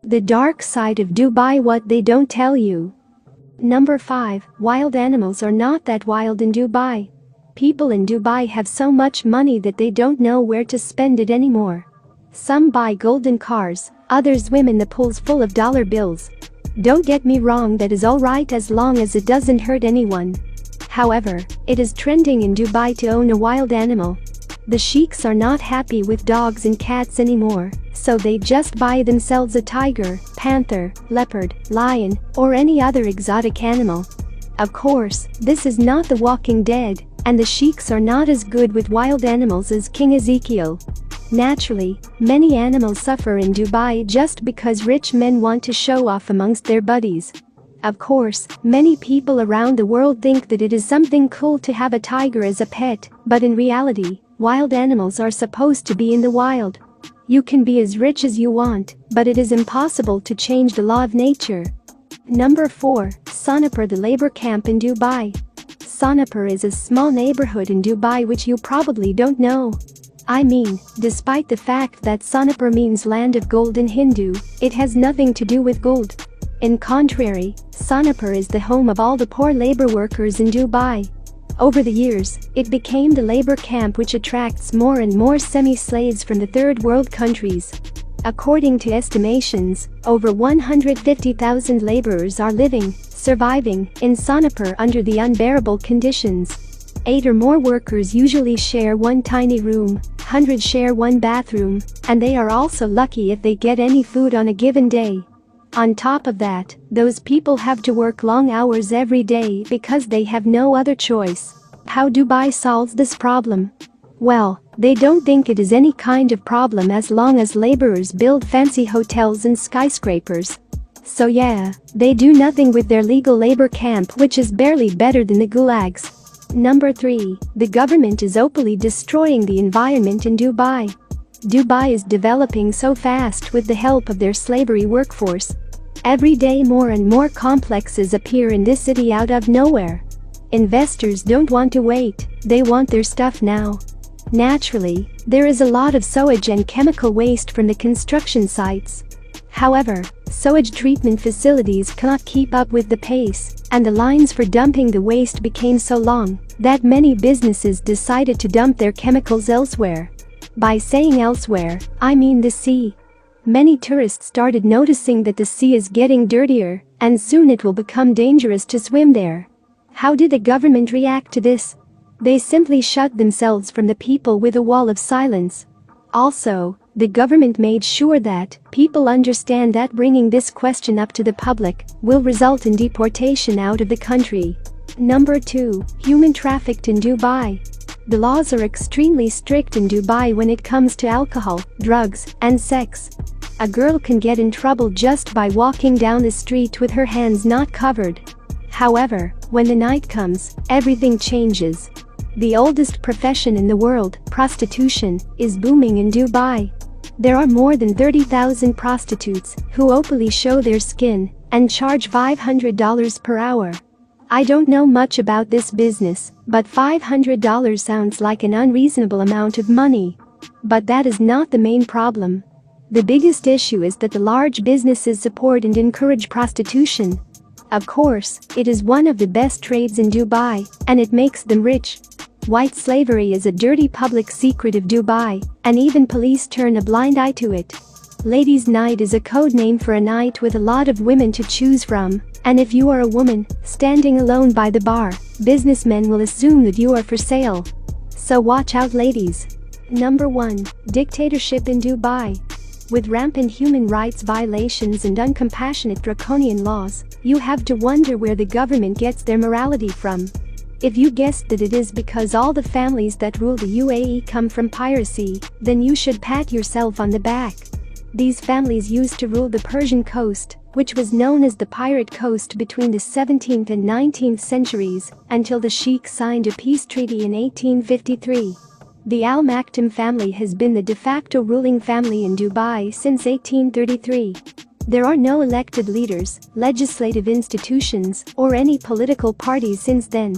The dark side of Dubai, what they don't tell you. Number 5. Wild animals are not that wild in Dubai. People in Dubai have so much money that they don't know where to spend it anymore. Some buy golden cars, others swim in the pools full of dollar bills. Don't get me wrong, that is alright as long as it doesn't hurt anyone. However, it is trending in Dubai to own a wild animal. The sheiks are not happy with dogs and cats anymore, so they just buy themselves a tiger, panther, leopard, lion, or any other exotic animal. Of course, this is not The Walking Dead, and the sheiks are not as good with wild animals as King Ezekiel. Naturally, many animals suffer in Dubai just because rich men want to show off amongst their buddies. Of course, many people around the world think that it is something cool to have a tiger as a pet, but in reality, wild animals are supposed to be in the wild. You can be as rich as you want, but it is impossible to change the law of nature. Number 4. Sonepur, the labor camp in Dubai. Sonepur is a small neighborhood in Dubai which you probably don't know. I mean, despite the fact that Sonepur means land of gold in Hindu, it has nothing to do with gold. In contrary, Sonepur is the home of all the poor labor workers in Dubai. Over the years, it became the labor camp which attracts more and more semi-slaves from the third world countries. According to estimations, over 150,000 laborers are surviving in Sonepur under the unbearable conditions. 8 or more workers usually share one tiny room, 100 share one bathroom, and they are also lucky if they get any food on a given day. On top of that, those people have to work long hours every day because they have no other choice. How Dubai solves this problem? Well, they don't think it is any kind of problem as long as laborers build fancy hotels and skyscrapers. So yeah, they do nothing with their legal labor camp, which is barely better than the gulags. Number 3. The government is openly destroying the environment in Dubai. Dubai is developing so fast with the help of their slavery workforce. Every day more and more complexes appear in this city out of nowhere. Investors don't want to wait, they want their stuff now. Naturally, there is a lot of sewage and chemical waste from the construction sites. However, sewage treatment facilities cannot keep up with the pace, and the lines for dumping the waste became so long that many businesses decided to dump their chemicals elsewhere. By saying elsewhere, I mean the sea. Many tourists started noticing that the sea is getting dirtier, and soon it will become dangerous to swim there. How did the government react to this? They simply shut themselves from the people with a wall of silence. Also, the government made sure that people understand that bringing this question up to the public will result in deportation out of the country. Number 2. Human trafficked in Dubai. The laws are extremely strict in Dubai when it comes to alcohol, drugs, and sex. A girl can get in trouble just by walking down the street with her hands not covered. However, when the night comes, everything changes. The oldest profession in the world, prostitution, is booming in Dubai. There are more than 30,000 prostitutes who openly show their skin and charge $500 per hour. I don't know much about this business, but $500 sounds like an unreasonable amount of money. But that is not the main problem. The biggest issue is that the large businesses support and encourage prostitution. Of course, it is one of the best trades in Dubai, and it makes them rich. White slavery is a dirty public secret of Dubai, and even police turn a blind eye to it. Ladies' night is a code name for a night with a lot of women to choose from, and if you are a woman standing alone by the bar, businessmen will assume that you are for sale. So watch out, ladies. Number 1. Dictatorship in Dubai. With rampant human rights violations and uncompassionate draconian laws, you have to wonder where the government gets their morality from. If you guessed that it is because all the families that rule the UAE come from piracy, then you should pat yourself on the back. These families used to rule the Persian coast, which was known as the Pirate Coast between the 17th and 19th centuries, until the Sheikh signed a peace treaty in 1853. The Al Maktoum family has been the de facto ruling family in Dubai since 1833. There are no elected leaders, legislative institutions, or any political parties since then.